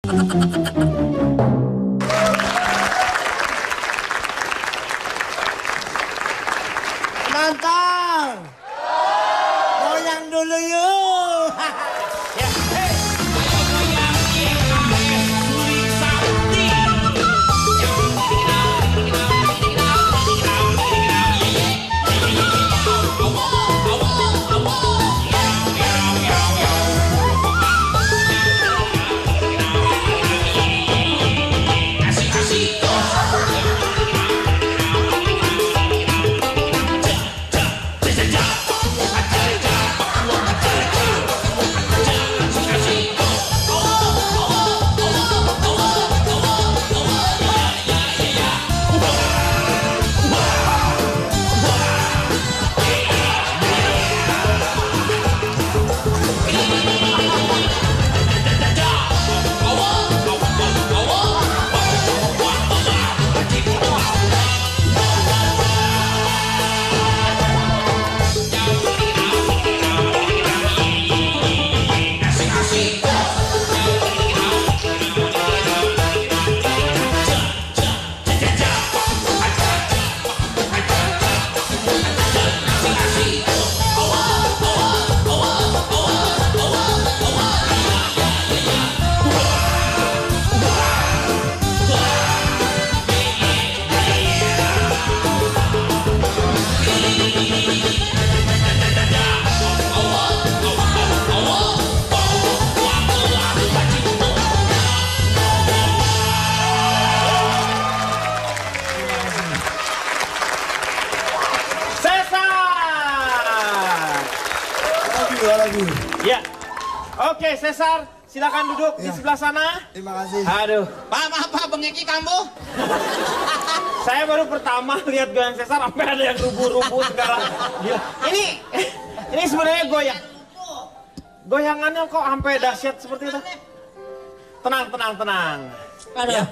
Penonton, goyang dulu yuk. Ya, hey. Ya, oke Cesar, silakan duduk di sebelah sana. Terima kasih. Aduh, Pak, maaf Pak, bengeki kamu. Saya baru pertama lihat goyang Cesar, sampai ada yang rubuh-rubuh segala. Gila. Ini sebenarnya goyangannya kok sampai dahsyat seperti itu. Tenang. Aduh. Ya.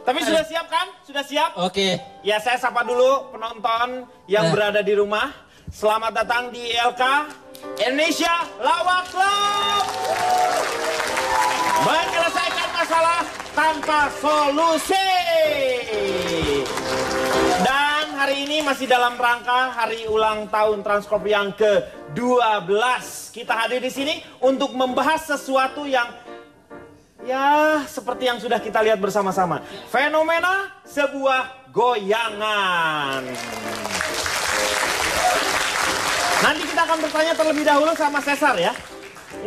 Tapi sudah siap kan? Sudah siap? Oke. Ya, saya sapa dulu penonton yang berada di rumah. Selamat datang di ILK Indonesia Lawak Club. Menyelesaikan masalah tanpa solusi. Dan hari ini masih dalam rangka hari ulang tahun Transcorp yang ke-12. Kita hadir di sini untuk membahas sesuatu yang ya seperti yang sudah kita lihat bersama-sama. Fenomena sebuah goyangan. Nanti kita akan bertanya terlebih dahulu sama Cesar ya.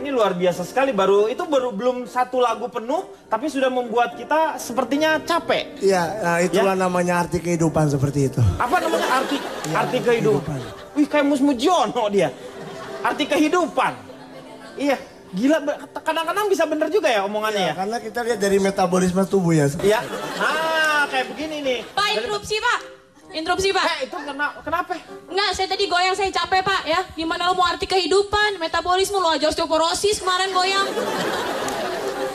Ini luar biasa sekali, baru belum satu lagu penuh, tapi sudah membuat kita sepertinya capek. Iya, nah itulah ya? Namanya arti kehidupan seperti itu. Apa namanya arti kehidupan? Wih, kayak Mus Mujiono dia. Arti kehidupan. Iya, gila. Kadang-kadang bisa bener juga ya omongannya ya. Karena kita lihat dari metabolisme tubuh ya. Iya. Nah, kayak begini nih. Pak, interupsi Pak. Interupsi Pak. Itu kenapa? Enggak, saya tadi goyang, saya capek Pak ya. Gimana lo mau arti kehidupan, metabolisme lo aja osteoporosis kemarin goyang.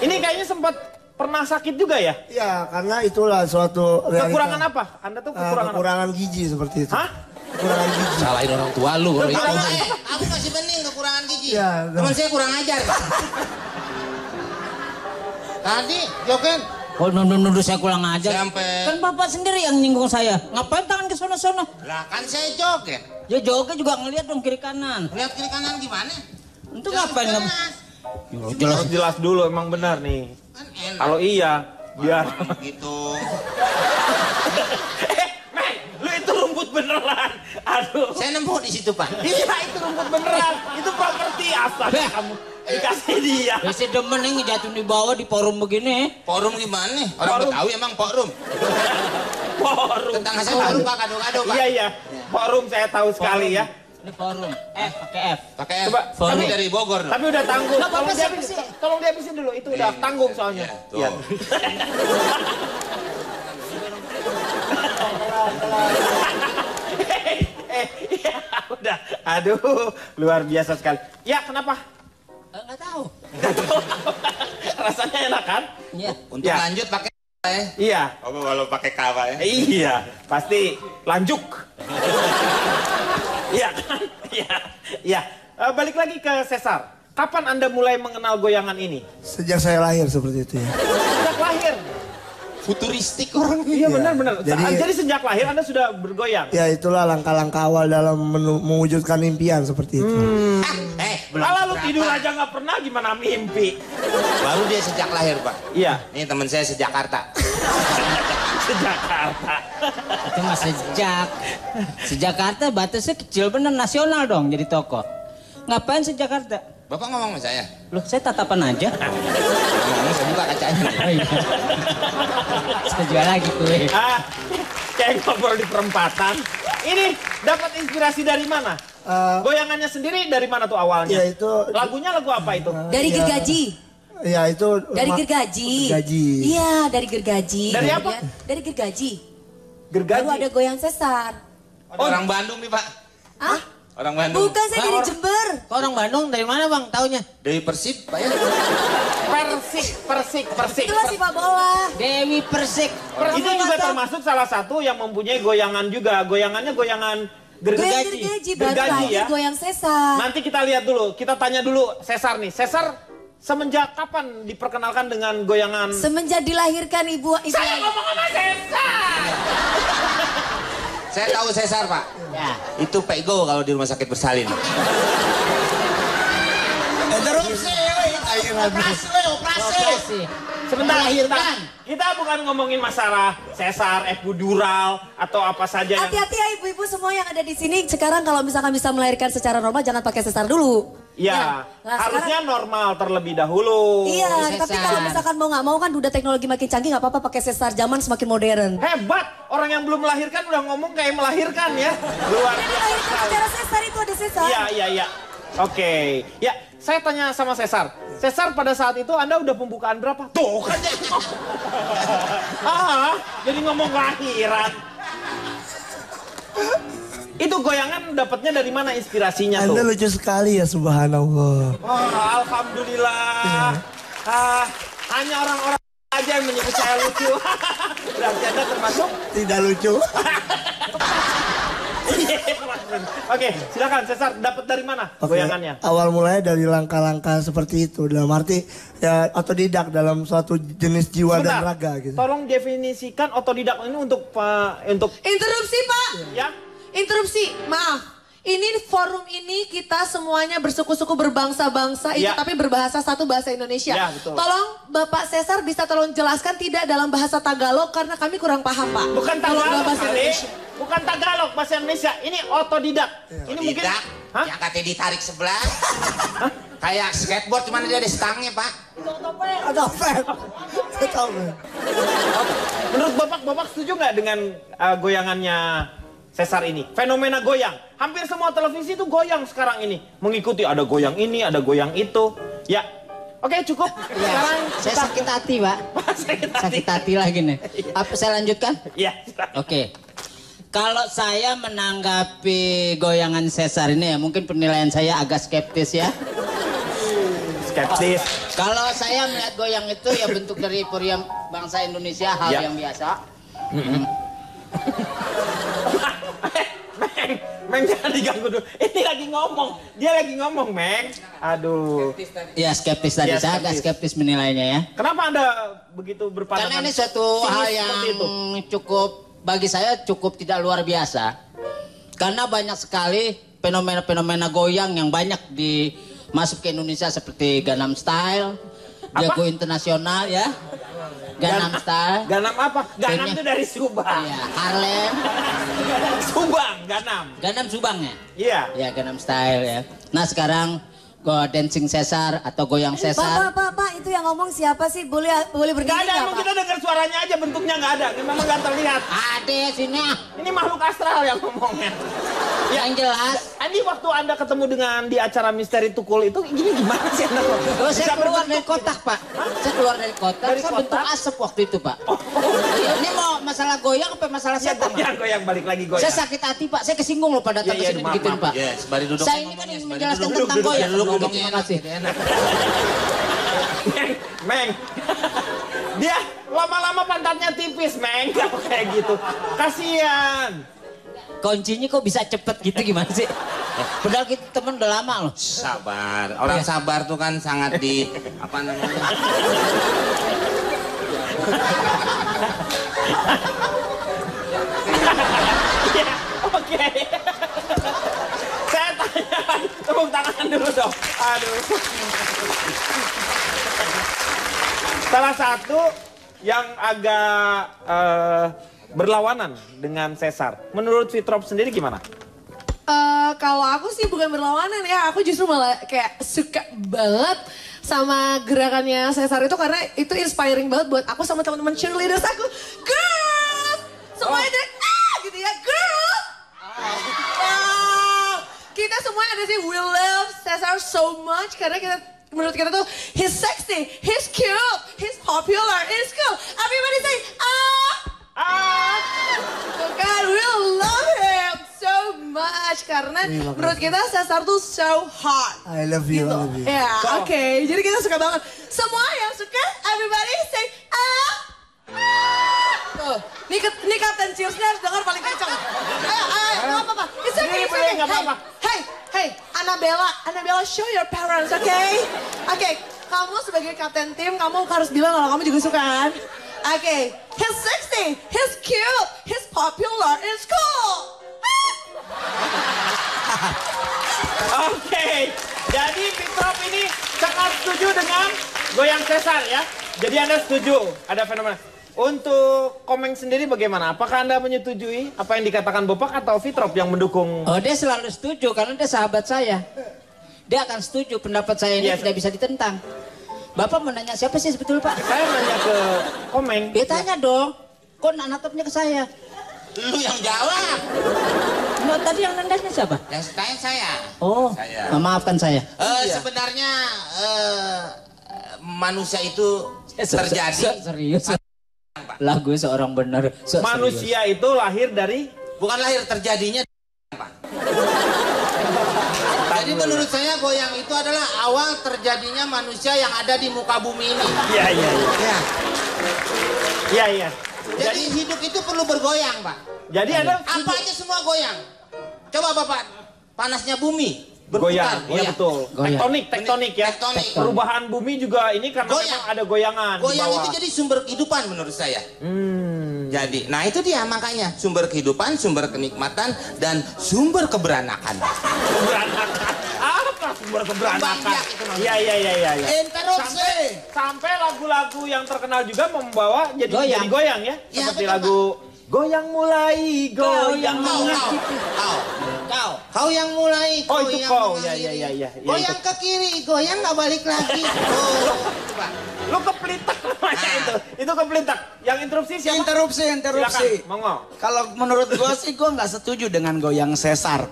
Ini kayaknya sempat pernah sakit juga ya? Iya, karena itulah suatu realita. Kekurangan apa? Anda tuh kekurangan gizi seperti itu. Hah? Kekurangan gizi. Salahin orang tua lu kalau itu. Aku masih bening kekurangan gizi. Ya, teman saya kurang ajar. Tadi joget. Oh, nuduh saya kurang ajar. Sampai. Kan bapak sendiri yang nyinggung saya. Ngapain tangan ke sono-sono? Lah kan saya joget. Ya joget juga ngeliat dong kiri kanan. Lihat kiri kanan gimana? Itu ngapain? Jelas dulu emang benar nih. Kan enak. Kalau iya, biar gitu. Meng, lu itu rumput beneran. Aduh. Saya nemu di situ, Pak. Iya, itu rumput beneran. Itu properti asal kamu dikasih dia. Biasa demen nih ngejatuhin di bawah di forum begini. Forum gimana? Orang Betawi emang forum. Forum. Tetangga saya forum, Pak, kado-kado, Pak. Iya. Forum saya tahu sekali ya. Ini forum. Pakai F. Pakai Coba, forum dari Bogor. Tapi udah tanggung. Nggak apa-apa, Tolong dihabisin dulu. Itu udah tanggung soalnya. Iya, tuh. Ya udah. Aduh, luar biasa sekali. Ya, kenapa? Nggak tahu. Rasanya enak kan? Iya. Untuk Ya. lanjut pakai Iya. Oh, kalau pakai kawa ya. Iya, pasti lanjut. Iya kan? Iya. Balik lagi ke Cesar. kapan Anda mulai mengenal goyangan ini? Sejak saya lahir seperti itu ya. Sejak lahir? Futuristik orang. Iya benar-benar. Jadi- Jadi sejak lahir Anda sudah bergoyang? Ya itulah langkah-langkah awal dalam mewujudkan impian seperti itu. Belum Kalau lu seberapa. tidur aja nggak pernah gimana mimpi? Baru dia sejak lahir, Pak. Iya. Ini teman saya sejak Jakarta. Sejakarta. Itu mah Sejakarta batasnya kecil bener, nasional dong jadi toko. Ngapain Sejakarta? Bapak ngomong sama saya. Loh, saya tatapan aja. Ngomong saya buka kacanya. Oh, iya. Saya jual lagi kue. Kayak ngobrol di perempatan. Ini dapat inspirasi dari mana? Goyangannya sendiri dari mana tuh awalnya? Ya itu. Lagunya lagu apa itu? Dari Ya. gergaji. Ya itu. Dari gergaji. Gergaji. Iya, dari gergaji. Dari apa? Kemudian Dari gergaji. Gergaji. Baru ada goyang sesar. Orang Bandung nih, Pak. Hah? Orang Bandung. Bukan, saya dari Jember. Kok orang Bandung dari mana bang taunya? Dari Persib, Pak ya. Persik. Itulah sepak bola. Dewi Persik. Itu juga termasuk salah satu yang mempunyai goyangan juga. Goyangannya goyangan Goyang gergaji. gergaji, baru Gergaji lahir ya. goyang sesar. Nanti kita lihat dulu. Kita tanya dulu Sesar nih. Sesar semenjak kapan diperkenalkan dengan goyangan? Semenjak dilahirkan ibu. Saya ngomong sama Sesar. Saya tahu Cesar, Pak. Ya. Itu Pego kalau di rumah sakit bersalin. Operasi. Sebentar, Melahirkan. kita bukan ngomongin masalah sesar, epidural, atau apa saja yang... Hati-hati ya ibu-ibu semua yang ada di sini. Sekarang kalau misalkan bisa melahirkan secara normal, jangan pakai sesar dulu. Ya, Nah, harusnya normal terlebih dahulu. Iya, Sesar. tapi kalau misalkan mau nggak mau kan udah teknologi makin canggih, nggak apa-apa pakai sesar. Zaman semakin modern. Hebat, orang yang belum melahirkan udah ngomong kayak melahirkan ya. Luar Ini biasa. melahirkan secara sesar itu ada sesar. Iya. Oke. Ya, saya tanya sama Sesar. Sesar pada saat itu Anda udah pembukaan berapa? Tuh kan jadi ngomong. Jadi ngomong lahiran. Itu goyangan dapatnya dari mana inspirasinya tuh? Anda lucu sekali ya, subhanallah. Alhamdulillah. Hanya orang-orang aja yang menyebut saya lucu. Berarti Anda termasuk? Tidak lucu. Oke, silakan Sesar, dapat dari mana Oke, goyangannya? awal mulanya dari langkah-langkah seperti itu. Dalam arti ya otodidak dalam suatu jenis jiwa dan raga gitu. Tolong definisikan otodidak ini untuk Interupsi Pak. ya. Interupsi, maaf. Ini forum ini kita semuanya bersuku-suku berbangsa-bangsa itu Ya. tapi berbahasa satu bahasa Indonesia. Ya, betul. Tolong Bapak Sesar bisa tolong jelaskan tidak dalam bahasa Tagalog karena kami kurang paham Pak. Bukan Tolong dalam Tagalog, bahasa kali. Indonesia. Bukan Tagalog, bahasa Indonesia. Ini otodidak. Ini mungkin Tidak. Hah? Yang katanya ditarik sebelah. Kayak skateboard, cuman dia ada stangnya, Pak. Ada fan. Saya tahu. Menurut Bapak setuju nggak dengan goyangannya Sesar ini? Fenomena goyang. Hampir semua televisi itu goyang sekarang ini. Mengikuti ada goyang ini, ada goyang itu. Ya. Oke, cukup. Sekarang Saya kita... sakit hati pak. Sakit hati lagi nih. Apa saya lanjutkan? Iya. Oke. Kalau saya menanggapi goyangan Sesar ini ya mungkin penilaian saya agak skeptis ya. Skeptis. Kalau saya melihat goyang itu ya bentuk dari puriam bangsa Indonesia hal Ya. yang biasa. Meng jangan diganggu dulu. Ini lagi ngomong. Dia lagi ngomong, Meng. Aduh. Ya skeptis tadi Ya, saya agak skeptis menilainya ya. Kenapa Anda begitu berpandangan? Karena ini suatu sinis hal seperti yang itu? cukup bagi saya cukup tidak luar biasa. Karena banyak sekali fenomena-fenomena goyang yang banyak masuk ke Indonesia seperti Gangnam Style, Jago Internasional ya. Gangnam Style. Gangnam apa? Gangnam Kayaknya- itu dari Subang. Iya, Harlem. Subang, Gangnam. Gangnam Subang ya? Iya. Ya, Gangnam Style ya. Nah, sekarang dancing Sesar atau goyang Sesar. Pak, itu yang ngomong siapa sih? Boleh Gak berdiri ada, nggak emang Pak? kita dengar suaranya aja, bentuknya gak ada. Memang gak terlihat. Ada sini. Ini makhluk astral yang ngomongnya. Yang jelas. Ini waktu Anda ketemu dengan di acara Misteri Tukul itu, gini gimana sih Anda? Oh, saya Bisa keluar dari berbentuk- kotak, Pak. Saya keluar dari kotak, Dari saya kotak? bentuk asap waktu itu, Pak. Iya, ini mau masalah goyang apa masalah Ya, setan, Pak? goyang, balik lagi goyang. Saya sakit hati, Pak. Saya kesinggung loh pada datang Iya, ke sini maaf, begituin, maaf. Pak. Ya, sembari duduk. Saya ini kan ingin menjelaskan Duduk, tentang duduk, goyang. duduk, Ngomongnya, duduk, makasih. enak. Meng. Dia lama-lama pantatnya tipis, Meng. Kalau kayak gitu. Kasian. Kuncinya kok bisa cepet gitu gimana sih? Padahal kita temen udah lama loh. Sabar. Orang sabar tuh kan sangat di apa namanya? Ya, oke. Saya tanya, tepuk tangan dulu dong. Aduh. Salah satu yang agak berlawanan dengan Caesar. Menurut Fitrop sendiri gimana? Kalau aku sih bukan berlawanan ya, aku justru malah kayak suka banget sama gerakannya Caesar itu karena itu inspiring banget buat aku sama teman-teman cheerleaders aku. Girls! Semuanya gitu ya, girls! Kita semua ada sih, we love Caesar so much karena menurut kita tuh he's sexy, he's cute, he's popular, he's cool. Everybody say, kan, we love him so much karena menurut kita Caesar tuh so hot. I love you, I love you. Ya, oke. Jadi kita suka banget. Semua yang suka, everybody say Tuh, ini Kapten Cheersnya harus dengar paling kencang. Ayo, nggak apa-apa. It's okay, it's okay. Nggak apa-apa. Hey, Annabella, show your parents, okay? Oke, kamu sebagai kapten tim, kamu harus bilang kalau kamu juga suka kan? Oke, he's sexy, he's cute, he's popular, he's cool. Oke, jadi Fitrop ini sangat setuju dengan goyang Caesar ya. Jadi Anda setuju ada fenomena. Untuk Komeng sendiri bagaimana? Apakah Anda menyetujui apa yang dikatakan Bopak atau Fitrop yang mendukung? Oh, dia selalu setuju karena dia sahabat saya. Dia akan setuju, pendapat saya ini tidak bisa ditentang. Bapak mau nanya siapa sih sebetulnya, Pak? Saya nanya ke Komeng. Dia tanya dong. Kok natapnya ke saya? Lu yang jawab. Nah, tadi yang nendasnya siapa? Yang tanya saya. Oh, Saya. maafkan saya. Sebenarnya manusia itu terjadi. Serius. Lagu seorang benar. Manusia itu lahir dari Bukan lahir, terjadinya. Pak. Jadi menurut saya goyang itu adalah awal terjadinya manusia yang ada di muka bumi ini. Iya. Ya. Iya. Jadi hidup itu perlu bergoyang, Pak. Jadi Anda Apa aja semua goyang. Coba Bapak, panasnya bumi goyang, berputar. iya betul. Goyang. Tektonik ya. Tektonik. Perubahan bumi juga ini karena Goyang. memang ada goyangan di Goyang bawah. itu jadi sumber kehidupan menurut saya. Jadi, nah itu dia makanya sumber kehidupan, sumber kenikmatan, dan sumber keberanakan. Keberanakan. Apa sumber keberanakan? Banyak itu namanya. Iya. Interupsi. Sampai lagu-lagu yang terkenal juga membawa jadi goyang ya. Ya, Seperti betul, lagu Goyang mulai, goyang Kau yang mulai, Oh, itu kau. mengakhiri. Ya, Goyang ke kiri, goyang nggak balik lagi. Coba. Lu keplintak namanya itu. Itu keplintak. Yang interupsi siapa? Interupsi. Silakan, monggo. Kalau menurut gua sih gua nggak setuju dengan goyang Caesar.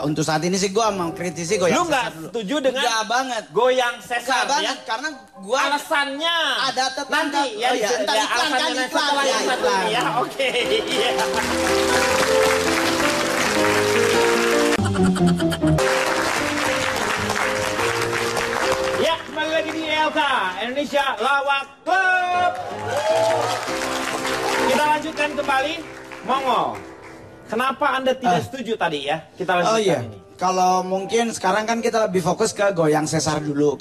Untuk saat ini sih gua mengkritisi goyang Lu nggak Caesar dulu. setuju dengan Nggak banget. goyang Nggak Caesar ya? banget karena gua Alasannya ada tetangga. nanti ya, Oh, iya. Ntar iklan, alasannya kan, nanti iklan. setelah Ya, yang satu iklan. ini ya. Oke. Iya. Ya, kembali lagi di LK Indonesia Lawak Club. Kita lanjutkan kembali. Monggo. Kenapa Anda tidak setuju tadi ya? Kita lanjutkan Oh iya. ini. Kalau mungkin sekarang kan kita lebih fokus ke goyang Caesar dulu.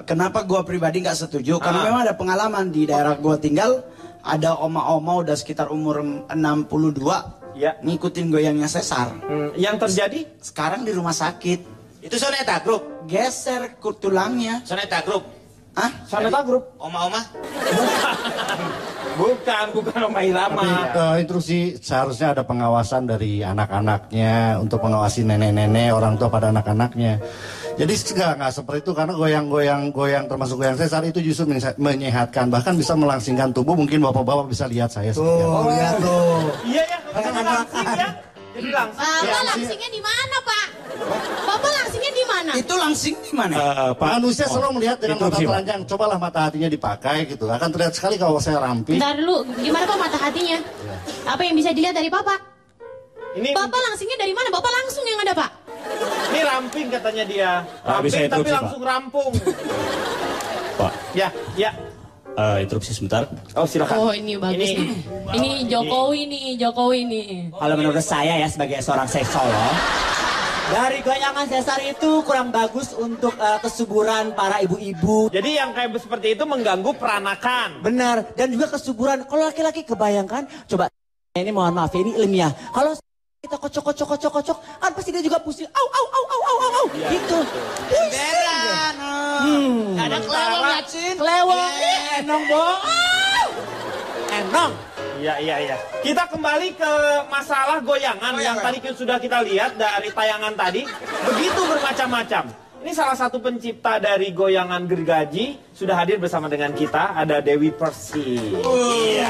Kenapa gua pribadi nggak setuju? Karena memang ada pengalaman di daerah gua tinggal, ada oma-oma udah sekitar umur 62 Ya. ngikutin goyangnya Caesar. Yang terjadi? Sekarang di rumah sakit. Itu Soneta Group. Geser tulangnya. Soneta Group. Hah? Soneta Group? Oma-oma. Bukan Oma Irama. Instruksi seharusnya ada pengawasan dari anak-anaknya untuk mengawasi nenek-nenek, orang tua pada anak-anaknya. Jadi nggak seperti itu karena goyang termasuk goyang Caesar itu justru menyehatkan, bahkan bisa melangsingkan tubuh. Mungkin bapak-bapak bisa lihat saya seperti apa. Lihat tuh. Iya ya, jadi langsing ya. Jadi langsing. Bapak langsingnya di mana, Pak? Bapak langsingnya di mana? Itu langsing di mana? Manusia selalu melihat dengan mata telanjang. Cobalah mata hatinya dipakai gitu. Akan terlihat sekali kalau saya ramping. Bentar dulu, gimana Pak mata hatinya? Apa yang bisa dilihat dari Bapak? Ini Bapak langsingnya dari mana? Bapak langsung yang ada, Pak? Ini ramping katanya dia. Ramping bisa tapi interupsi, Pak. langsung rampung. Pak, Ya. interupsi sebentar. Oh silakan. Oh ini bagus nih. Ini Jokowi nih. Kalau menurut saya ya sebagai seorang seksolog, Dari goyangan sesar itu kurang bagus untuk kesuburan para ibu-ibu. Jadi yang kayak seperti itu mengganggu peranakan. Benar, dan juga kesuburan. Kalau laki-laki kebayangkan, coba ini mohon maaf ini ilmiah. Kalau kita kocok, kan pasti dia juga pusing. Au. Gitu. Beran. Ada kelewong nggak, Cin? Kelewong. Enong, Bo. Enong. Iya. Kita kembali ke masalah goyangan yang tadi sudah kita lihat dari tayangan tadi. Begitu bermacam-macam. Ini salah satu pencipta dari goyangan gergaji sudah hadir bersama dengan kita. Ada Dewi Persik. Iya.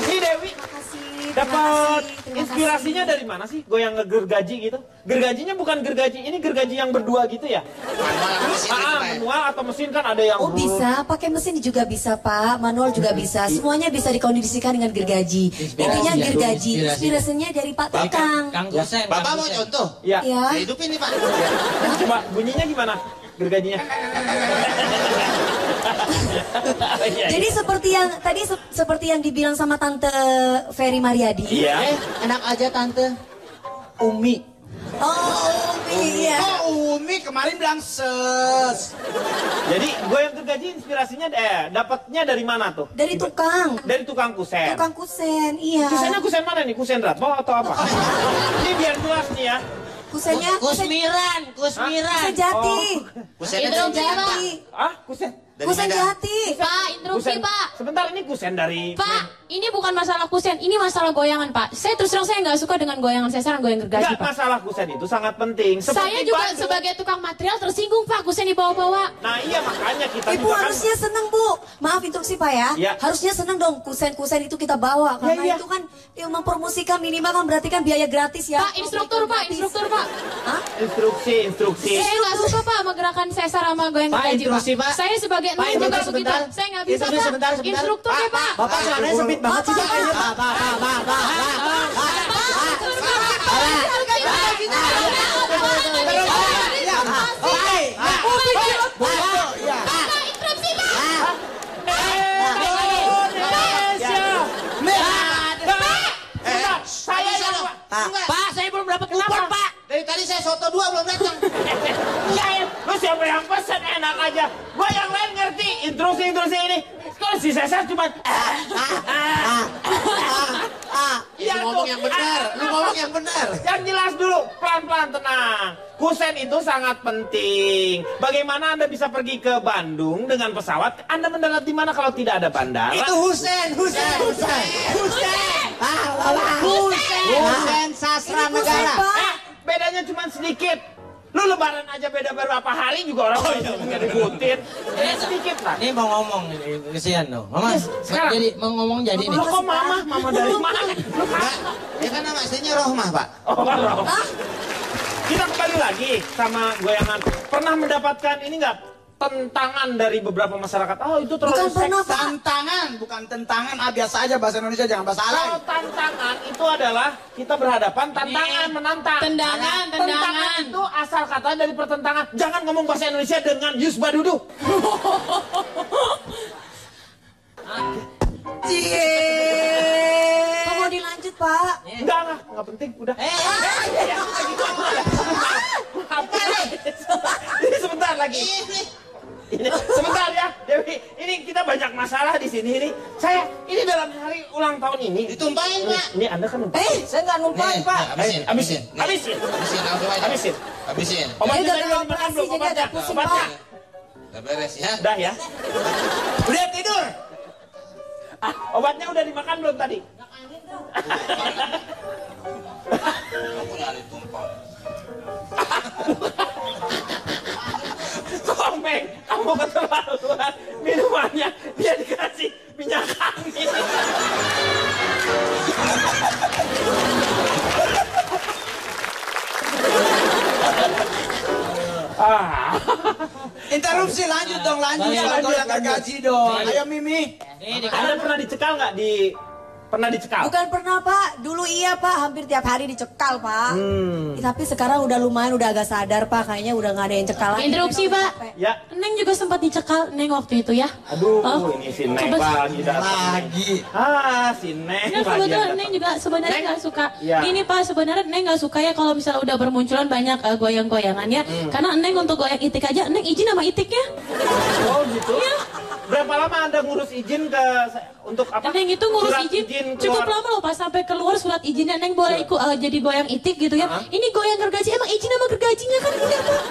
Ini Dewi. Dapat inspirasinya dari mana sih goyang gergaji gitu? Gergajinya bukan gergaji, ini gergaji yang berdua gitu ya? Manual atau mesin kan ada yang... Oh bisa, pakai mesin juga bisa Pak, manual juga bisa. Semuanya bisa dikondisikan dengan gergaji. Intinya gergaji, inspirasinya dari Pak Tukang. Bapak mau contoh? Ya. Saya hidupin nih Pak. Coba bunyinya gimana gergajinya? Jadi seperti yang dibilang sama Tante Ferry Mariadi. Iya. Enak aja Tante. Umi. Oh, Umi ya. Oh, Umi kemarin bilang ses. Jadi goyang gergaji inspirasinya dapatnya dari mana tuh? Dari tukang. Dari tukang kusen. Tukang kusen, iya. Kusennya kusen mana nih? Kusen Ratmo atau apa? Ini biar jelas nih ya. Kusennya Kusmiran. Kusen Jati. Kusen Jati. Ah, kusen. Kusen Jati. Pak, interupsi Kusen. Pak. Sebentar, ini kusen dari... Pak, ini bukan masalah kusen, ini masalah goyangan Pak. Saya terus terang saya nggak suka dengan goyangan sesar dan goyang gergaji Enggak, Pak. masalah kusen itu sangat penting. Saya juga sebagai tukang material tersinggung Pak, kusen dibawa-bawa. Nah iya makanya kita Ibu juga kan... harusnya seneng Bu. Maaf instruksi Pak ya. Ya. Harusnya seneng dong kusen-kusen itu kita bawa. Karena Ya. itu kan yang mempromosikan minimal kan berarti kan biaya gratis ya. Pak, instruktur Pak, instruktur Pak. Hah? Instruksi. Saya nggak suka Pak sama gerakan sesar sama goyang Pak, gergaji instruksi, Pak. Saya sebagai Pak, nong juga instruksi begitu. sebentar. Saya nggak bisa Instruksi Pak. sebentar. Instruktur ya Pak. Bapak celananya sempit banget sih Pak. Pak, saya belum dapat kupon Pak. Dari tadi saya soto 2 belum datang. Iya, lu siapa yang pesen enak aja. Gua yang lain ngerti intrusi ini. Kalau si Sesar cuma Lu ngomong yang benar, lu ngomong yang benar. Yang jelas dulu, pelan-pelan tenang. Kusen itu sangat penting. Bagaimana Anda bisa pergi ke Bandung dengan pesawat? Anda mendarat di mana kalau tidak ada bandara? Itu Husen. Husen sastra negara. Bedanya cuma sedikit. Lu lebaran aja beda beberapa hari juga orang nggak diikutin. Sedikit lah. Ini mau ngomong kesian dong. Mama, sekarang. jadi mau ngomong jadi nih. Lu kok mama dari mana? Lu Ya kan nama aslinya Rohmah Pak. Oh, Rohmah. Kita kembali lagi sama goyangan. Pernah mendapatkan ini nggak? Tentangan dari beberapa masyarakat. Oh itu terlalu Tantangan, bukan tentangan. Biasa aja bahasa Indonesia, jangan bahasa lain. Kalau tantangan itu adalah kita berhadapan tantangan menantang. Tentangan itu asal kata dari pertentangan. Jangan ngomong bahasa Indonesia dengan Yus Badudu. Pak mau dilanjut Pak? Enggak penting. Udah. Ini sebentar lagi. Ini sebentar ya, Dewi. Ini kita banyak masalah di sini ini. Ini dalam hari ulang tahun ini. Ditumpahin Pak. Ini Anda kan numpahin. Saya nggak numpahin Pak. Habisin. Obatnya Dia udah tadi udah dimakan belum? jadi agak pusing Obatnya? Pak. Udah beres ya. Udah ya. Udah tidur. Obatnya udah dimakan belum tadi? Komeng, kamu keterlaluan. Minumannya dia dikasih minyak angin. Interupsi, lanjut dong, lanjut. Goyang gergaji dong. Ayo Mimi. Anda pernah dicekal nggak di Pernah dicekal? Bukan pernah Pak, dulu iya Pak, hampir tiap hari dicekal Pak. Tapi sekarang udah lumayan, udah agak sadar Pak, kayaknya udah nggak ada yang cekal lagi. Interupsi Pak. Ya. Neng juga sempat dicekal Neng waktu itu ya. Aduh, ini si Neng lagi datang. Lagi. Si Neng Ya lagi. kebetulan Neng juga sebenarnya nggak suka. Ya. Ini Pak, sebenarnya Neng nggak suka ya kalau misalnya udah bermunculan banyak goyang-goyangan ya. Karena Neng untuk goyang itik aja, Neng izin sama itiknya. Oh gitu? Iya. Berapa lama Anda ngurus izin untuk apa? Neng itu ngurus Surat izin cukup keluar. lama loh Pak, sampai keluar surat izinnya Neng boleh ikut jadi goyang itik gitu ya. Ini goyang gergaji, emang izin sama gergajinya kan enggak Pak?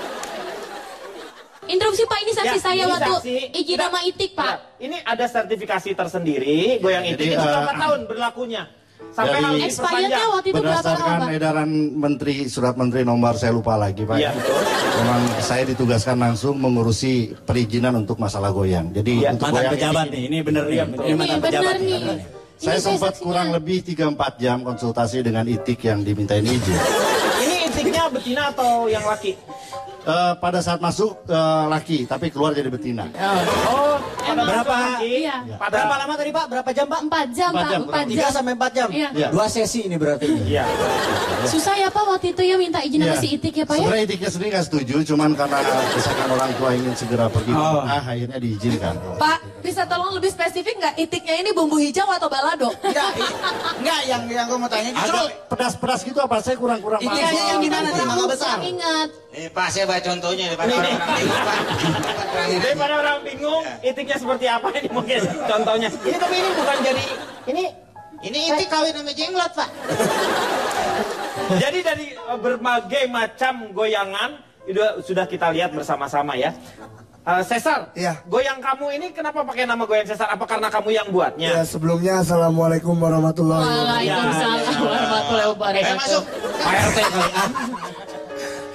Interupsi Pak, ini saksi saya ini waktu saksi. izin sama itik Pak. Ini ada sertifikasi tersendiri, goyang itik itu berapa tahun berlakunya? Sampai Dari- harus Expirednya diperpanjang. waktu itu berapa Berdasarkan lama Pak? edaran Menteri, surat Menteri nomor saya lupa lagi Pak. Iya, betul. Memang saya ditugaskan langsung mengurusi perizinan untuk masalah goyang. Jadi untuk Mantan goyang pejabat ini- nih, ini bener nih. Ini Ini mantan benar pejabat nih. Saya Ini sempat saksinya. kurang lebih 3-4 jam konsultasi dengan itik yang dimintain izin. Ini itiknya betina atau yang laki? Pada saat masuk laki, tapi keluar jadi betina. Oh, pada Berapa? masuk laki. Iya. Berapa lama tadi Pak? Berapa jam Pak? 4 jam 4 Pak, jam, 4 3 jam. sampai 4 jam? Iya. Iya. 2 sesi ini berarti. Iya. Susah ya Pak waktu itu ya minta izin sama si itik ya Pak ya? Sebenarnya itiknya sendiri nggak setuju, cuman karena misalkan orang tua ingin segera pergi ke tengah, akhirnya diizinkan. Pak, bisa tolong lebih spesifik nggak itiknya ini bumbu hijau atau balado? Enggak, yang gue mau tanya justru Agak pedas-pedas gitu apa? Saya kurang-kurang itiknya paham. yang gimana nih, mangga besar? Ingat. Pak, saya baca contohnya daripada orang bingung, Pak. Daripada orang bingung, itiknya seperti apa ini mungkin contohnya. Ini tapi ini bukan jadi Ini itik kawin sama jenglot, Pak. jadi dari berbagai macam goyangan sudah kita lihat bersama-sama ya. Cesar, Iya. goyang kamu ini kenapa pakai nama goyang Cesar? Apa karena kamu yang buatnya? Ya sebelumnya assalamualaikum warahmatullahi wabarakatuh. Waalaikumsalam warahmatullahi wabarakatuh. Masuk. Pak RT kali ah.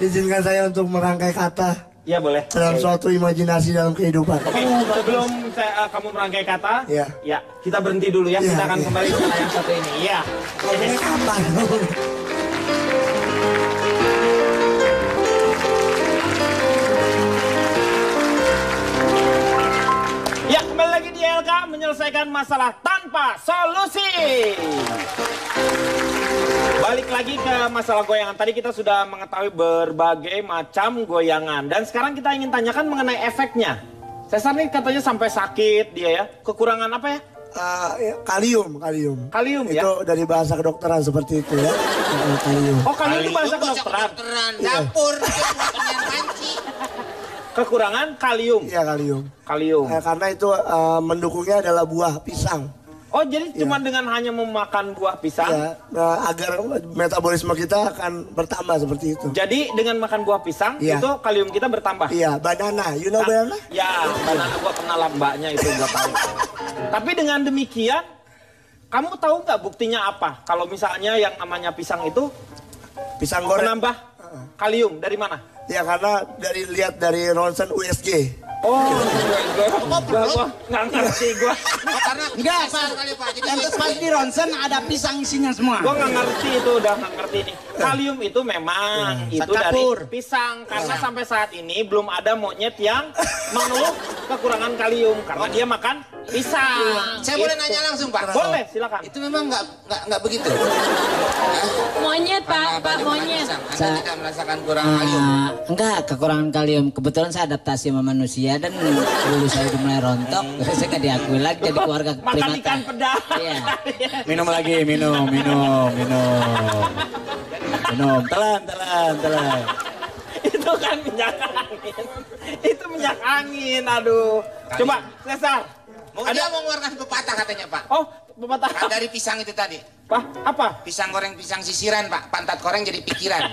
Izinkan saya untuk merangkai kata Iya boleh. dalam suatu imajinasi dalam kehidupan. Oke, sebelum kamu merangkai kata, Iya. ya kita berhenti dulu ya. Iya, Kita akan iya. kembali ke yang satu ini. Iya. Ngomongnya kapan? Ya, kembali lagi di LK menyelesaikan masalah tanpa solusi. Balik lagi ke masalah goyangan. Tadi kita sudah mengetahui berbagai macam goyangan. Dan sekarang kita ingin tanyakan mengenai efeknya. Cesar nih katanya sampai sakit dia ya. Kekurangan apa ya? Kalium. Kalium ya? Itu dari bahasa kedokteran seperti itu ya. Kalium. Oh, kalium itu bahasa kedokteran. Dapur, punya panci. Kekurangan kalium. Iya kalium. Kalium. Karena itu mendukungnya adalah buah pisang. Oh, jadi cuma dengan hanya memakan buah pisang? Ya, agar metabolisme kita akan bertambah seperti itu. Jadi dengan makan buah pisang, Iya. itu kalium kita bertambah? Iya, banana. You know banana? Ya, banana gua kenal mbaknya itu gua tahu. Tapi dengan demikian, kamu tahu nggak buktinya apa? Kalau misalnya yang namanya pisang itu Pisang goreng. menambah kalium dari mana? Ya karena lihat dari ronsen USG. Oh, gua nggak ngerti gua. Karena Enggak, besar Pak. kali, Pak. Jadi Yang pas di ronsen ada pisang isinya semua. Gua nggak ngerti itu, udah nggak ngerti nih. Kalium itu memang itu dari Campur. pisang karena sampai saat ini belum ada monyet yang mengeluh kekurangan kalium karena dia makan pisang. saya boleh nanya langsung, Pak? Boleh, silakan. Itu memang nggak begitu. Monyet Pak, Karena Pak banyak monyet. pisang, Anda tidak merasakan kurang kalium. Enggak, kekurangan kalium. Kebetulan saya adaptasi sama manusia dan dulu saya udah mulai rontok. Saya nggak diakui lagi jadi keluarga Makan primata. ikan pedang. Iya. Minum lagi, minum. Telan. Itu kan minyak angin. Itu minyak angin, aduh. Coba, Cesar. Dia mau mengeluarkan pepatah katanya, Pak. Oh, pepatah. Kan dari pisang itu tadi. Pak, apa? Pisang goreng pisang sisiran, Pak. Pantat koreng jadi pikiran.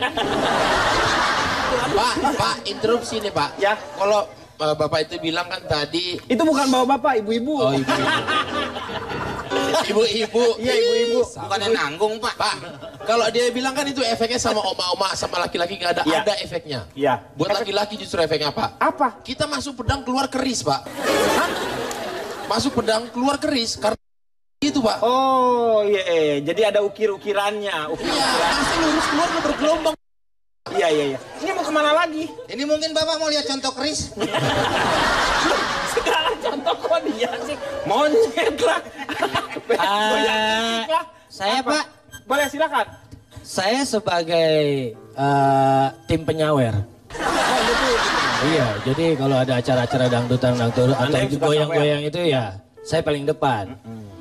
Pak, interupsi nih Pak. Ya. Kalau Bapak itu bilang kan tadi. Itu bukan bapak-bapak, ibu-ibu. Oh, ibu. Ibu-ibu. Iya, ibu-ibu. Bukannya nanggung, Pak. Pak, kalau dia bilang kan itu efeknya sama oma-oma, sama laki-laki nggak ada. Iya. Ada efeknya. Iya. Buat laki-laki justru efeknya apa? Apa? Kita masuk pedang keluar keris, Pak. Masuk pedang keluar keris karena itu, Pak. Oh, iya. Jadi ada ukir-ukirannya. Iya, pasti lurus keluar ke bergelombang. Iya. Ini mau kemana lagi? Ini mungkin Bapak mau lihat contoh keris. Segala contoh kok dia sih. Monyet lah. Saya Apa? Pak, Boleh silakan. saya sebagai tim penyawer. Iya, jadi kalau ada acara-acara dangdutan atau goyang-goyang itu ya saya paling depan.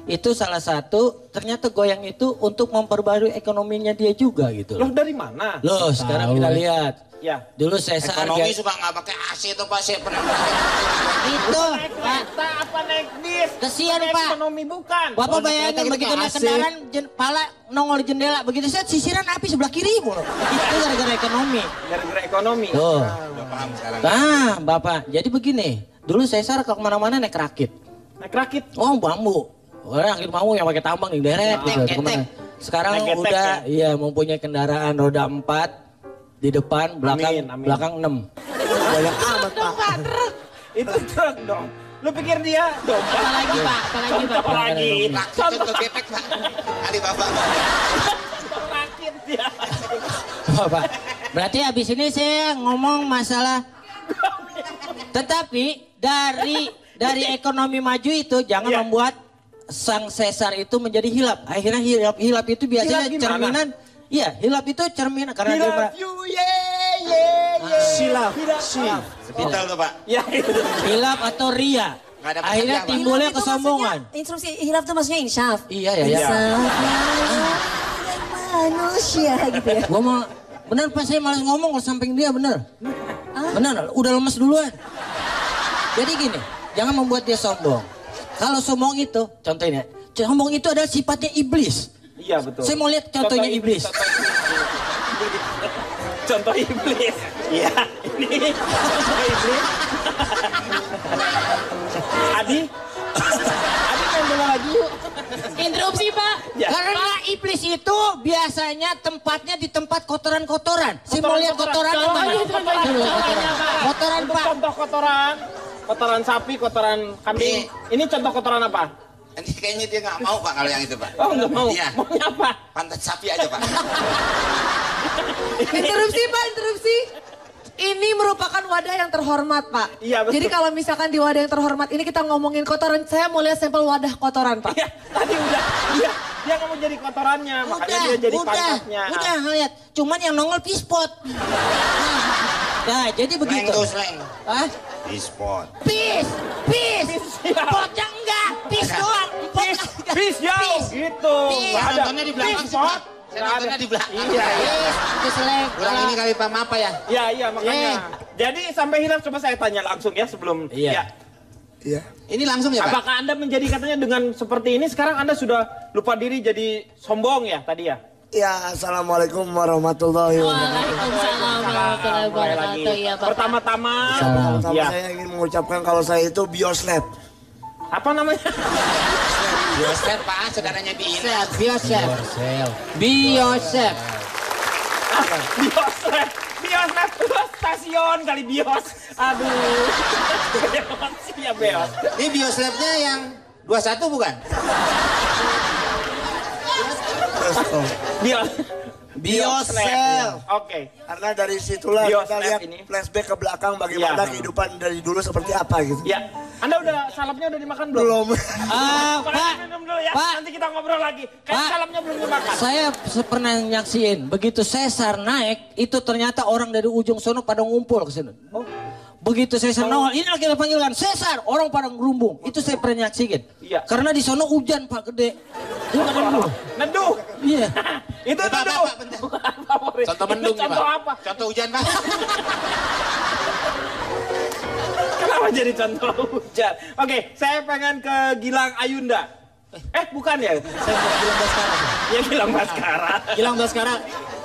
Itu salah satu, ternyata goyang itu untuk memperbarui ekonominya dia juga gitu. Loh dari mana? Loh sekarang kita lihat. Ya. Dulu Sesar Ekonomi suka nggak pakai AC itu Pak, saya pernah. Itu, Naik kereta apa naik bis? Kesian, Naik Pak. Ekonomi bukan. Bapak bayangin begitu naik kendaraan, pala nongol di jendela, begitu saya sisiran api sebelah kiri mulu. Itu gara-gara ekonomi. Gara-gara ekonomi. Tuh. Udah paham sekarang. Nah, Bapak, jadi begini. Dulu Sesar ke kemana-mana naik rakit. Naik rakit. Oh, bambu. Orang rakit bambu yang pakai tambang di deret gitu. Kemana. Sekarang Naik getek, udah ya? mempunyai kendaraan roda 4 di depan, belakang Amin. belakang 6. Banyak amat Pak. Itu truk dong. Lu pikir dia domba? Apa lagi Pak? Apa lagi Pak? Contoh lagi. Contoh gepek Pak. Alibaba. Contoh rakit dia. Bapak, berarti habis ini saya ngomong masalah. Tetapi dari ekonomi maju itu jangan membuat sang Sesar itu menjadi hilap. Akhirnya hilap itu biasanya Hilap gimana? cerminan. Iya, hilap itu cerminan karena dia Love you, yeah. Silap. Betul tuh Pak. Ya, itu. hilap atau ria. Nggak ada Akhirnya pekerjaan. timbulnya Hilaf itu kesombongan. maksudnya, instruksi hilaf itu maksudnya insyaf. Iya ya. Manusia gitu ya. Gua mau bener pas saya malas ngomong kalau samping dia bener. Bener, udah lemes duluan. Jadi gini, jangan membuat dia sombong. Kalau sombong itu, contohnya, sombong itu adalah sifatnya iblis. Iya betul. Saya mau lihat contohnya iblis. Contoh iblis. Iya, ini contoh iblis. Adi main bola lagi yuk. Interupsi Pak. Ya. Karena iblis itu biasanya tempatnya di tempat kotoran-kotoran. Saya mau lihat kotoran Contohnya, mana? contohnya, contohnya, Pak. Kotoran Untuk Pak. contoh kotoran. Kotoran sapi, kotoran kambing. Ini contoh kotoran apa? Ini kayaknya dia nggak mau Pak kalau yang itu Pak. Oh nggak mau. Iya. Maunya apa? Pantat sapi aja Pak. Interupsi Pak, interupsi. Ini merupakan wadah yang terhormat Pak. Iya, betul. Jadi kalau misalkan di wadah yang terhormat ini kita ngomongin kotoran, saya mau lihat sampel wadah kotoran Pak. Iya, tadi udah. Iya, dia nggak mau jadi kotorannya, makanya dia jadi pantatnya. Udah lihat. Cuman yang nongol pispot. Nah, jadi begitu. Slang tuh slang. Hah? Di-spot. Pis. Potnya enggak. Pis doang. Pis jauh gitu. Pis. Nggak ada. Nontonnya di belakang Pis, sih, Pak. pot. Saya Nggak nontonnya ada. di belakang. Iya, iya. Itu selek. Kurang ini kali Pak, maaf Pak ya. Iya, makanya. Jadi sampai hilaf coba saya tanya langsung ya sebelum. Iya. Ya. Iya. Ini langsung ya Pak? Apakah Anda menjadi katanya dengan seperti ini sekarang Anda sudah lupa diri jadi sombong ya tadi ya? Ya, assalamualaikum warahmatullahi wabarakatuh. Waalaikumsalam warahmatullahi wabarakatuh. Iya Bapak. Pertama-tama, Pertama ya. saya ingin mengucapkan kalau saya itu bioslap. Apa namanya? Biosfer Pak, saudaranya Biina. Biosep. Biosep. Biosep. Biosep itu stasiun kali bios. Aduh. Bios ya bios. Ini bioslapnya yang 21 bukan? Bios. Biosel. Oke. Karena dari situlah Bioslap kita lihat ini. flashback ke belakang bagaimana Iya. kehidupan dari dulu seperti apa gitu. Ya. Anda udah salapnya udah dimakan belum? Belum. Pak, minum dulu ya. Pak. Nanti kita ngobrol lagi. Kayak Pak. salapnya belum dimakan. Saya pernah nyaksiin, begitu Sesar naik, itu ternyata orang dari ujung sono pada ngumpul ke sini. Begitu Sesar nongol, ini lagi panggilan Sesar, orang pada ngerumbung. Itu saya pernah nyaksiin. Iya. Karena di sono hujan Pak gede. Itu pada ngerumbung. Neduh. Iya. Itu Pak, neduh. Pak, bentar. Bukan favorit. Contoh Itu mendung nih Contoh Pak. apa? Contoh hujan Pak. Kenapa jadi contoh hujan? Oke, saya pengen ke Gilang Ayunda. Bukan ya? Saya bukan Gilang Baskara. Ya Gilang Baskara. Gilang Baskara,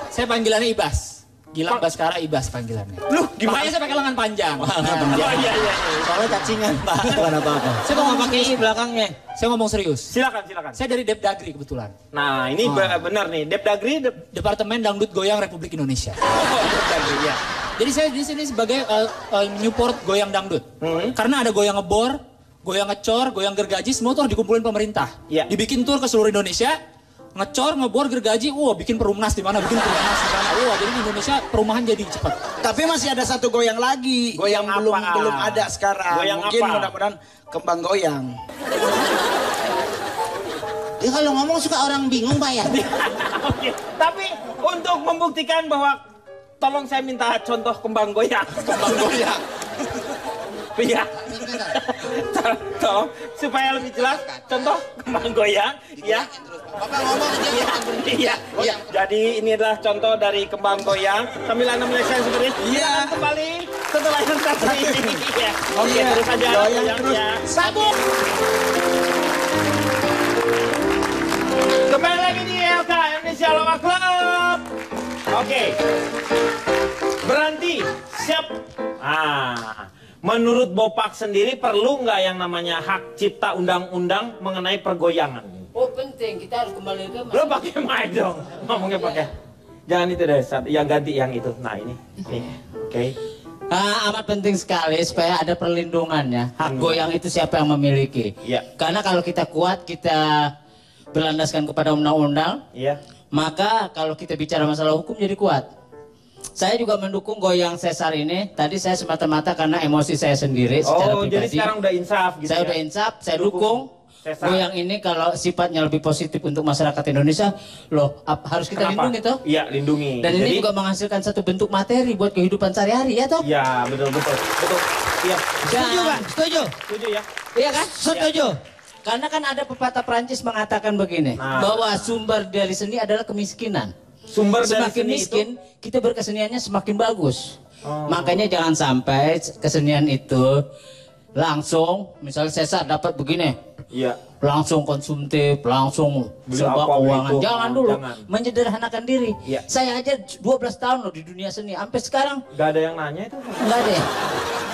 saya panggilannya Ibas. Gilang Baskara Ibas panggilannya. Loh, gimana? Makanya saya pakai lengan panjang. Oh iya. Soalnya cacingan Pak. Bukan apa-apa. Saya mau pakai i belakangnya. Saya ngomong serius. Silakan. Saya dari Depdagri kebetulan. Nah, ini benar nih. Depdagri. Departemen Dangdut Goyang Republik Indonesia. Depdagri ya. Jadi saya di sini sebagai Newport goyang dangdut. Karena ada goyang ngebor, goyang ngecor, goyang gergaji, semua tuh dikumpulin pemerintah. Iya. Dibikin tour ke seluruh Indonesia. Ngecor, ngebor, gergaji, bikin perumnas di mana, bikin perumnas di mana. Jadi di Indonesia perumahan jadi cepat. Tapi masih ada satu goyang lagi. Goyang yang belum apa? belum ada sekarang. Goyang Mungkin apa? mudah-mudahan kembang goyang. Ya kalau ngomong suka orang bingung Pak ya. Oke, tapi untuk membuktikan bahwa tolong saya minta contoh kembang goyang. Kembang goyang. Iya. Tolong supaya lebih jelas contoh kembang goyang ya. Bapak ngomong Iya. Jadi ini adalah contoh dari kembang goyang. Sambil Anda menyaksikan seperti ini. Iya. Kembali setelah yang satu ini. Iya. Oke, terus aja goyangnya. Sabuk. Kembali lagi di LK Indonesia Lawak Club. Oke. Berhenti. Siap. Menurut Bopak sendiri perlu nggak yang namanya hak cipta undang-undang mengenai pergoyangan? Oh penting, kita harus kembali ke... Lo pakai mic dong, ngomongnya pakai. Jangan itu deh, yang ganti yang itu. Nah ini. Oke. Amat penting sekali supaya ada perlindungannya. Hak goyang itu siapa yang memiliki? Iya. Karena kalau kita kuat, kita berlandaskan kepada undang-undang. Iya. Maka kalau kita bicara masalah hukum jadi kuat. Saya juga mendukung goyang sesar ini. Tadi saya semata-mata karena emosi saya sendiri secara pribadi. Jadi sekarang udah insaf gitu. Saya udah insaf, saya dukung sesar. Goyang ini kalau sifatnya lebih positif untuk masyarakat Indonesia, loh harus kita lindungi toh? Iya, lindungi. Dan ini juga menghasilkan satu bentuk materi buat kehidupan sehari-hari ya toh? Iya, betul. Iya. Setuju kan? Setuju? Setuju ya? Iya kan? Setuju. Karena kan ada pepatah Prancis mengatakan begini, bahwa sumber dari seni adalah kemiskinan. Sumber dari semakin seni miskin, kita berkeseniannya semakin bagus. Makanya jangan sampai kesenian itu langsung, misalnya Sesar dapat begini, langsung konsumtif, langsung serba keuangan. Jangan dulu, menyederhanakan diri. Saya aja 12 tahun loh di dunia seni, sampai sekarang. Gak ada yang nanya itu? Gak ada ya?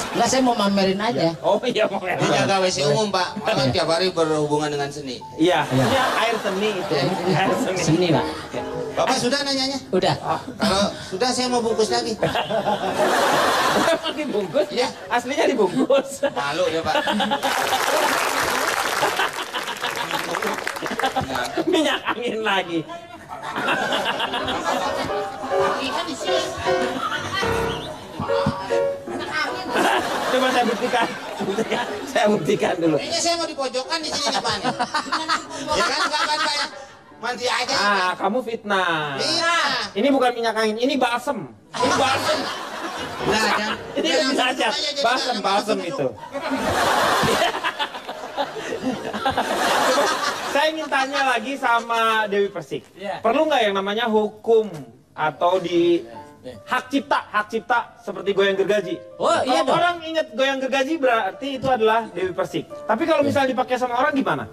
Enggak, saya mau mamerin aja. Oh iya, mau mamerin. Ini jaga WC umum Pak, malah tiap hari berhubungan dengan seni. Iya, ini air seni itu. Air seni. Seni Pak. Bapak sudah nanyanya? Udah. Kalau sudah saya mau bungkus lagi. Memang dibungkus? Ya. Aslinya dibungkus. Malu deh Pak. Minyak angin lagi. Coba saya buktikan. Saya buktikan dulu. Kayaknya saya mau dipojokkan di sini nih Pak. Ya kan Pak ya? Mandi aja. Kamu fitnah. Iya. Ini bukan minyak angin, ini balsem. Ini balsem. Nah, kan. Ini bisa aja. Balsem itu. Saya ingin tanya lagi sama Dewi Persik. Perlu nggak yang namanya hukum atau di hak cipta seperti goyang gergaji? Oh iya dong. Orang ingat goyang gergaji berarti itu adalah Dewi Persik. Tapi kalau misalnya dipakai sama orang gimana?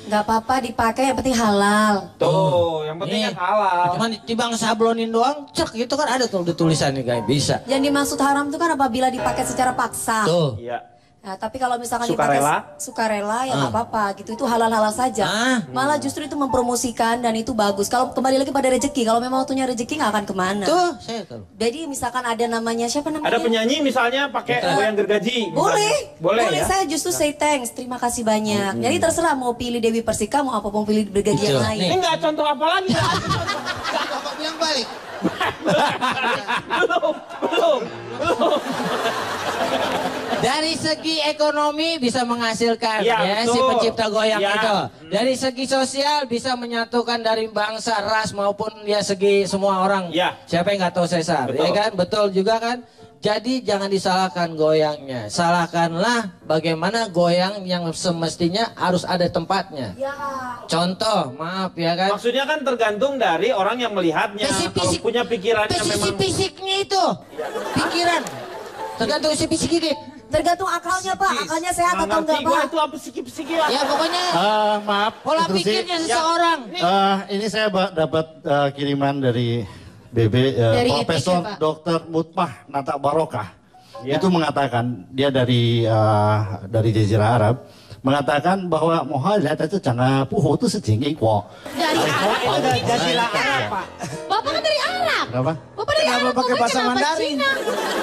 Nggak apa-apa dipakai, yang penting halal. Tuh, yang penting kan halal. Cuman dibang sablonin doang, cek gitu kan ada tuh tulisannya kayak bisa. Yang dimaksud haram itu kan apabila dipakai secara paksa. Tuh. Iya. Nah, tapi kalau misalkan Sukarela? dipakai sukarela ya nggak apa-apa gitu, itu halal-halal saja. Malah justru itu mempromosikan dan itu bagus. Kalau kembali lagi pada rezeki, kalau memang waktunya rezeki nggak akan kemana. Tuh, saya tahu. Jadi misalkan ada namanya siapa namanya? Ada penyanyi misalnya pakai goyang gergaji. Boleh ya? Saya justru say thanks, terima kasih banyak. Jadi terserah mau pilih Dewi Persika, mau apa mau pilih gergaji yang lain. Ini nggak contoh apa lagi? Bapak bilang balik. Belum. Dari segi ekonomi bisa menghasilkan ya si pencipta goyang ya. itu. Dari segi sosial bisa menyatukan dari bangsa, ras maupun ya segi semua orang. Ya. Siapa yang nggak tahu Sesar, ya kan? Betul juga kan? Jadi jangan disalahkan goyangnya. Salahkanlah bagaimana goyang yang semestinya harus ada tempatnya. Ya. Contoh, maaf ya kan? Maksudnya kan tergantung dari orang yang melihatnya. Kalau punya pikirannya memang Fisiknya itu. Pikiran. Tergantung si fisik ini. Tergantung akalnya Pak, akalnya sehat atau enggak Pak? Itu apa psiki lah. Ya pokoknya Maaf. pola pikirnya seseorang. Ini saya dapat kiriman dari BB Dari Profesor Etika, Pak. Dr. Mutmah Nata Barokah. Itu mengatakan dia dari Jazirah Arab mengatakan bahwa muhalat itu jangan puhu itu setinggi kok. Dari Arab. Jazirah Arab, Pak. Bapak kan dari Arab. Kenapa? Bapak dari Kenapa Arab. pakai Bapak bahasa kenapa Mandarin? Cina?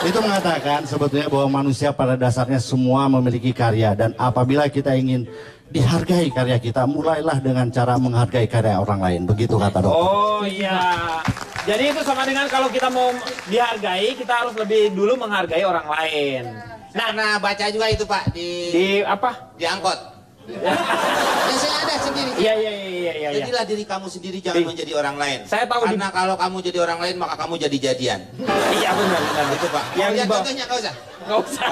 Itu mengatakan sebetulnya bahwa manusia pada dasarnya semua memiliki karya dan apabila kita ingin dihargai karya kita, mulailah dengan cara menghargai karya orang lain. Begitu kata dokter. Oh iya. Jadi itu sama dengan kalau kita mau dihargai, kita harus lebih dulu menghargai orang lain. Nah, baca juga itu Pak di apa? Di angkot. Ya saya ada sendiri. Iya Jadilah diri kamu sendiri, jangan menjadi orang lain. Saya tahu karena kalau kamu jadi orang lain maka kamu jadi-jadian. Iya benar. Itu Pak. Yang lihat contohnya nggak usah. Nggak usah.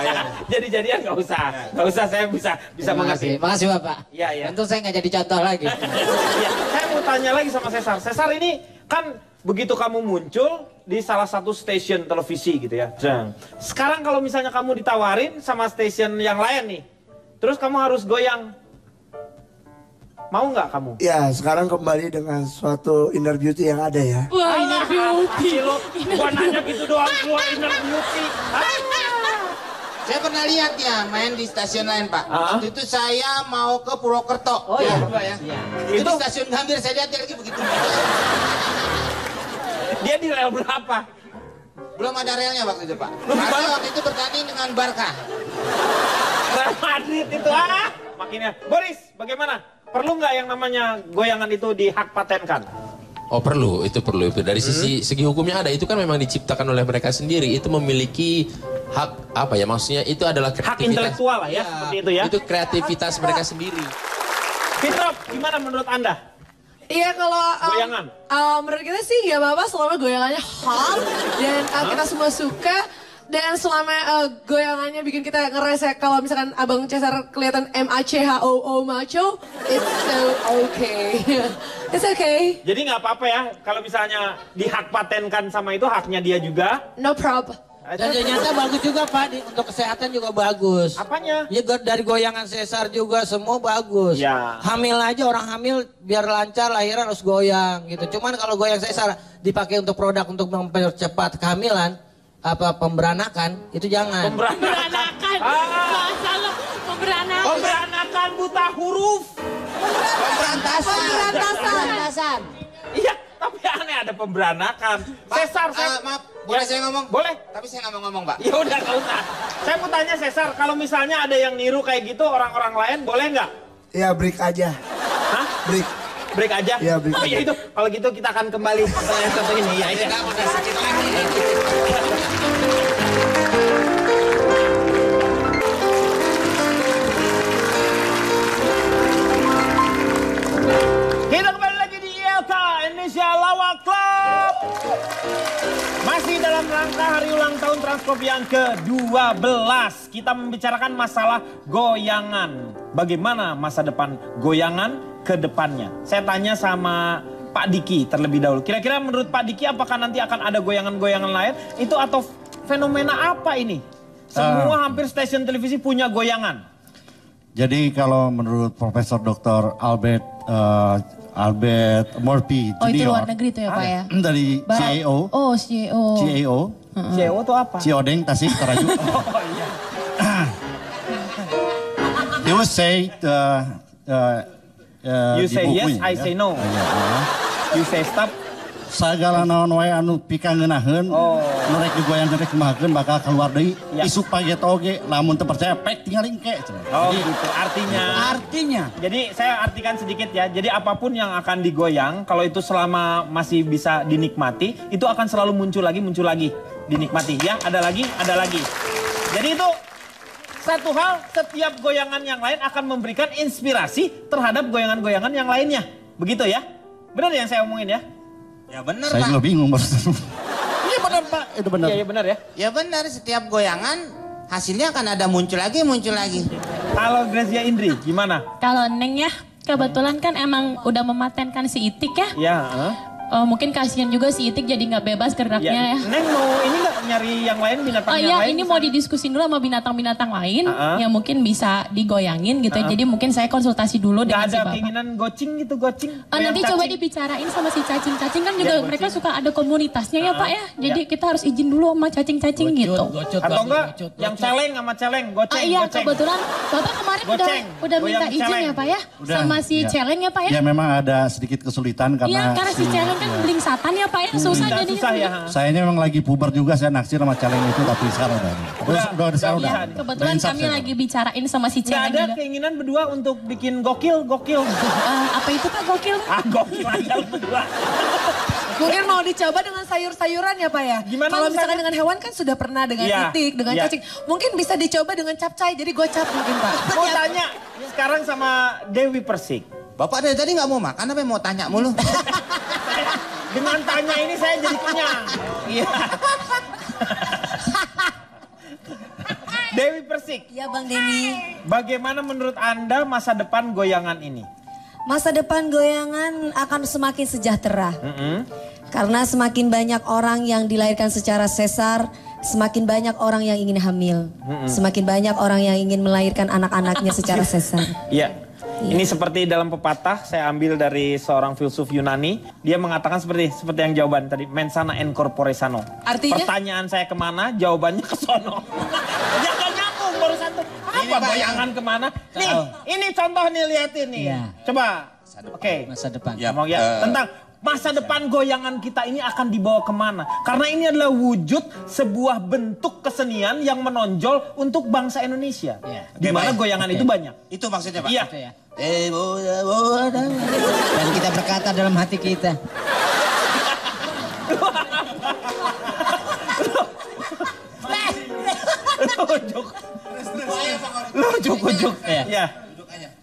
Jadi-jadian nggak usah. Nggak usah, saya bisa mengerti. Makasih Bapak. Iya. Tentu saya nggak jadi contoh lagi. Ya, saya mau tanya lagi sama Cesar. Cesar ini kan begitu kamu muncul di salah satu stasiun televisi gitu ya. Sekarang kalau misalnya kamu ditawarin sama stasiun yang lain nih, terus kamu harus goyang. Mau nggak kamu? Ya, sekarang kembali dengan suatu inner beauty yang ada ya. Wah, inner beauty. Gua nanya gitu doang, keluar inner beauty. Saya pernah lihat ya main di stasiun lain Pak. Waktu itu saya mau ke Purwokerto. Oh iya. Itu di stasiun Gambir, saya lihat dia lagi begitu. Dia di rel berapa? Belum ada relnya waktu itu Pak. Karena waktu itu bertanding dengan Barca. Real Madrid itu makinnya. Boris, bagaimana? Perlu nggak yang namanya goyangan itu dihak patenkan? Oh perlu, itu perlu. Dari segi hukumnya ada, itu kan memang diciptakan oleh mereka sendiri. Itu memiliki hak apa ya, maksudnya itu adalah hak intelektual lah ya, seperti itu ya. Itu kreativitas mereka sendiri. Fitrop, gimana menurut Anda? Iya kalau goyangan. Menurut kita sih gak apa-apa selama goyangannya hot dan kita semua suka. Dan selama goyangannya bikin kita ngerasa kalau misalkan Abang Cesar kelihatan MACHOO macho, it's so okay. It's okay. Jadi nggak apa-apa ya kalau misalnya dihak patenkan sama itu haknya dia juga. No problem. Dan ternyata bagus juga Pak, untuk kesehatan juga bagus. Apanya? Ya dari goyangan Cesar juga semua bagus. Ya. Hamil aja, orang hamil biar lancar lahiran harus goyang gitu. Cuman kalau goyang Cesar dipakai untuk produk untuk mempercepat kehamilan, apa pemberanakan itu jangan. Pemberanakan. Masalah pemberanakan. Pemberanakan buta huruf. Pemberantasan. Iya, tapi aneh ada pemberanakan. Cesar, maaf, boleh saya ngomong? Boleh. Tapi saya nggak mau ngomong Pak. Ya udah nggak usah. Saya mau tanya Cesar, kalau misalnya ada yang niru kayak gitu orang-orang lain boleh nggak? Ya break aja. Hah? Break aja? Ya break. Oh ya itu, kalau gitu kita akan kembali ke yang satu ini. Ya ini. Kita kembali lagi di ILK Indonesia Lawak Club. Masih dalam rangka hari ulang tahun Transcorp yang ke-12. Kita membicarakan masalah goyangan. Bagaimana masa depan goyangan ke depannya. Saya tanya sama Pak Diki terlebih dahulu. Kira-kira menurut Pak Diki apakah nanti akan ada goyangan-goyangan lain? Itu atau fenomena apa ini? Semua hampir stasiun televisi punya goyangan. Jadi kalau menurut Profesor Dr. Albert Murphy Oh itu Junior, luar negeri tuh ya Pak ya? dari CAO. Oh CAO. CAO. CAO itu apa? Ciodeng, Tasik, Torajuk. Oh iya. He would say you say yes, I say no. You say stop. Sagala naon wae anu pikangeunahkeun, nu rek digoyang rek kumahakeun bakal keluar deui. Isuk page toge, lamun teu percaya pek tinggal engke. Oh gitu, artinya. Jadi saya artikan sedikit ya. Jadi apapun yang akan digoyang, kalau itu selama masih bisa dinikmati, itu akan selalu muncul lagi, dinikmati. Ya, ada lagi. Jadi itu satu hal, setiap goyangan yang lain akan memberikan inspirasi terhadap goyangan-goyangan yang lainnya. Begitu ya? Benar yang saya omongin ya? Ya benar Saya Pak. juga bingung barusan. Iya benar Pak, itu benar. Iya benar ya. Ya benar, setiap goyangan hasilnya akan ada muncul lagi. Kalau Gracia Indri gimana? Kalau Neng ya, kebetulan kan emang udah mematenkan si Itik ya. Ya. Mungkin kasihan juga si Itik jadi nggak bebas geraknya ya. Neng mau ini nggak nyari yang lain, binatang yang lain? Ini mau didiskusin dulu sama binatang-binatang lain yang mungkin bisa digoyangin gitu. Jadi mungkin saya konsultasi dulu dengan si Gak ada Bapak. keinginan gocing gitu, gocing? Nanti coba dibicarain sama si cacing-cacing kan juga mereka suka ada komunitasnya ya Pak ya. Jadi kita harus izin dulu sama cacing-cacing gitu. Atau enggak yang celeng sama celeng, goceng, Iya goceng. kebetulan Bapak kemarin udah minta izin ya Pak ya. Udah, sama si celeng ya Pak ya. Ya memang ada sedikit kesulitan Iya karena karena si celeng kan beling satan ya Pak ya. Susah jadinya. Susah ya. Saya ini memang lagi puber juga, saya naksir sama caleng itu tapi sekarang udah. Kebetulan kami lagi bicarain sama si Gak celeng ada juga. keinginan berdua untuk bikin gokil. Apa itu Pak gokil? Gokil aja lu berdua. Mungkin mau dicoba dengan sayur-sayuran ya Pak ya? Gimana Kalau misalkan misalnya? dengan hewan kan sudah pernah dengan Iya, itik, dengan iya. cacing. Mungkin bisa dicoba dengan capcay, jadi gocap mungkin Pak. Mau tanya sekarang sama Dewi Persik. Bapak dari tadi nggak mau makan apa mau tanya mulu? Dengan tanya ini saya jadi kenyang. Iya. Dewi Persik. Iya Bang Denny. Bagaimana menurut Anda masa depan goyangan ini? Masa depan goyangan akan semakin sejahtera. Karena semakin banyak orang yang dilahirkan secara sesar, semakin banyak orang yang ingin hamil. Semakin banyak orang yang ingin melahirkan anak-anaknya secara sesar. Iya. Ini seperti dalam pepatah, saya ambil dari seorang filsuf Yunani. Dia mengatakan seperti yang jawaban tadi, mensana in corpore sano. Artinya? Pertanyaan saya kemana, jawabannya ke sono. Jangan nyambung baru satu. Apa bayangan kemana? Nih, ini contoh nih, liatin nih. Iya. Coba. Oke. Masa depan. Ya, mau ya. Tentang masa depan goyangan kita ini akan dibawa kemana? Karena ini adalah wujud sebuah bentuk kesenian yang menonjol untuk bangsa Indonesia. Di mana goyangan itu banyak. Itu maksudnya Pak? Iya. Itu ya. Dan kita berkata dalam hati kita. Ujuk. Ya.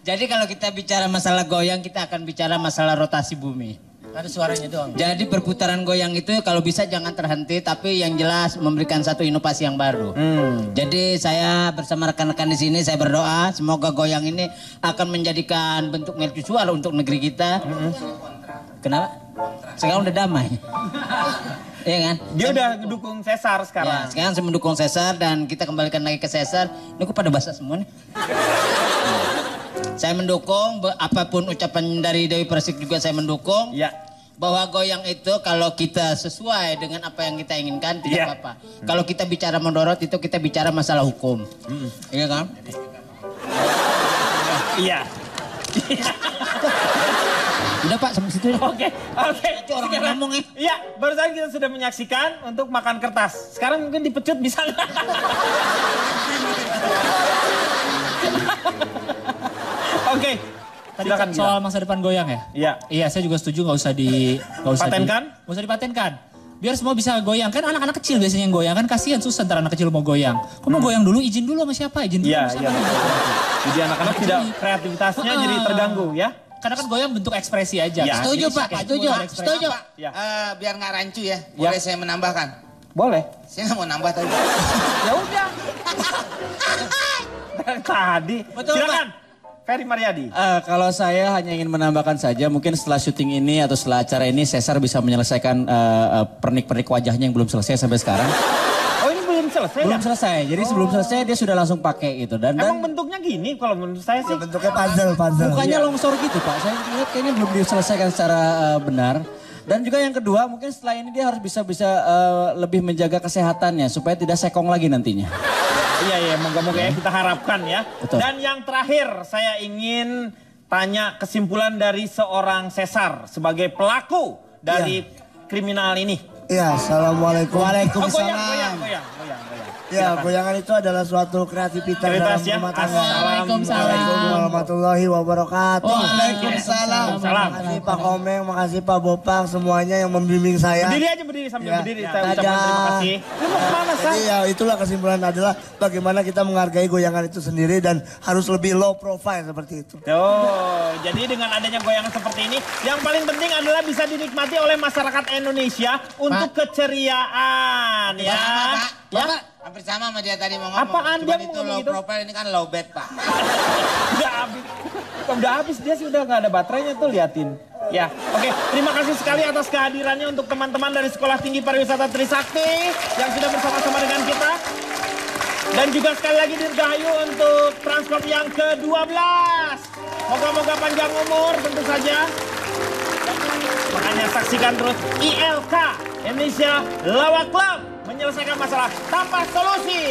Jadi kalau kita bicara masalah goyang, kita akan bicara masalah rotasi bumi. Ada suaranya doang. Jadi perputaran goyang itu kalau bisa jangan terhenti, tapi yang jelas memberikan satu inovasi yang baru. Jadi saya bersama rekan-rekan di sini saya berdoa semoga goyang ini akan menjadikan bentuk mercusuar untuk negeri kita. Kenapa? Sekarang udah damai. Iya kan? Dia udah dukung Sesar sekarang. Ya, sekarang saya mendukung Sesar dan kita kembalikan lagi ke Sesar. Ini kok pada basah semua nih. Saya mendukung, apapun ucapan dari Dewi Persik juga saya mendukung. Ya. Bahwa goyang itu kalau kita sesuai dengan apa yang kita inginkan tidak apa-apa. Kalau kita bicara mendorot itu kita bicara masalah hukum. Iya kan? Iya. Udah Pak, sampai situ. Oke. Orang ngomong ya. Iya, barusan kita sudah menyaksikan untuk makan kertas. Sekarang mungkin dipecut bisa nggak? Oke. Silakan soal masa depan goyang ya? Iya. Iya, saya juga setuju nggak usah dipatenkan. Biar semua bisa goyang. Kan anak-anak kecil biasanya yang goyang kan kasihan susah ntar anak kecil mau goyang. Kok mau goyang dulu izin dulu sama siapa? Izin dulu sama siapa? Jadi anak-anak tidak kreativitasnya jadi terganggu ya. Karena kan goyang bentuk ekspresi aja. Ya. Setuju Pak, setuju. Ya. Biar nggak rancu ya, boleh saya menambahkan? Boleh. Saya nggak mau nambah tadi. Ya udah. Tadi. Silakan. Ferry Mariadi. Kalau saya hanya ingin menambahkan saja, mungkin setelah syuting ini atau setelah acara ini, Sesar bisa menyelesaikan pernik-pernik wajahnya yang belum selesai sampai sekarang. Oh ini belum selesai Belum selesai, jadi sebelum selesai dia sudah langsung pakai itu. Dan emang bentuknya gini kalau menurut saya sih. Bentuknya puzzle. Mukanya longsor gitu Pak, saya lihat kayaknya belum diselesaikan secara benar. Dan juga yang kedua, mungkin setelah ini dia harus bisa lebih menjaga kesehatannya supaya tidak sekong lagi nantinya. Iya, moga-moga ya kita harapkan ya. Betul. Dan yang terakhir saya ingin tanya kesimpulan dari seorang Sesar sebagai pelaku dari kriminal ini. Iya, assalamualaikum. Goyang. Ya, goyangan itu adalah suatu kreativitas dalam ya. rumah tangga. Assalamualaikum warahmatullahi wabarakatuh. Waalaikumsalam. Makasih Pak Komeng, makasih Pak Bopang, semuanya yang membimbing saya. Berdiri sambil berdiri. Saya ucapkan terima kasih. Lu mau kemana, San? Jadi ya itulah kesimpulan adalah bagaimana kita menghargai goyangan itu sendiri dan harus lebih low profile seperti itu. Jadi dengan adanya goyangan seperti ini, yang paling penting adalah bisa dinikmati oleh masyarakat Indonesia untuk keceriaan ya. Pak. Hampir sama sama dia tadi mau ngomong. Apaan dia itu mau low gitu? profile, ini kan low bed Pak. Udah habis dia sih udah nggak ada baterainya tuh liatin. Ya, oke. Terima kasih sekali atas kehadirannya untuk teman-teman dari Sekolah Tinggi Pariwisata Trisakti yang sudah bersama-sama dengan kita. Dan juga sekali lagi Dirgahayu untuk Transcorp yang ke-12. Moga-moga panjang umur tentu saja. Makanya saksikan terus ILK Indonesia Lawak Club, menyelesaikan masalah tanpa solusi.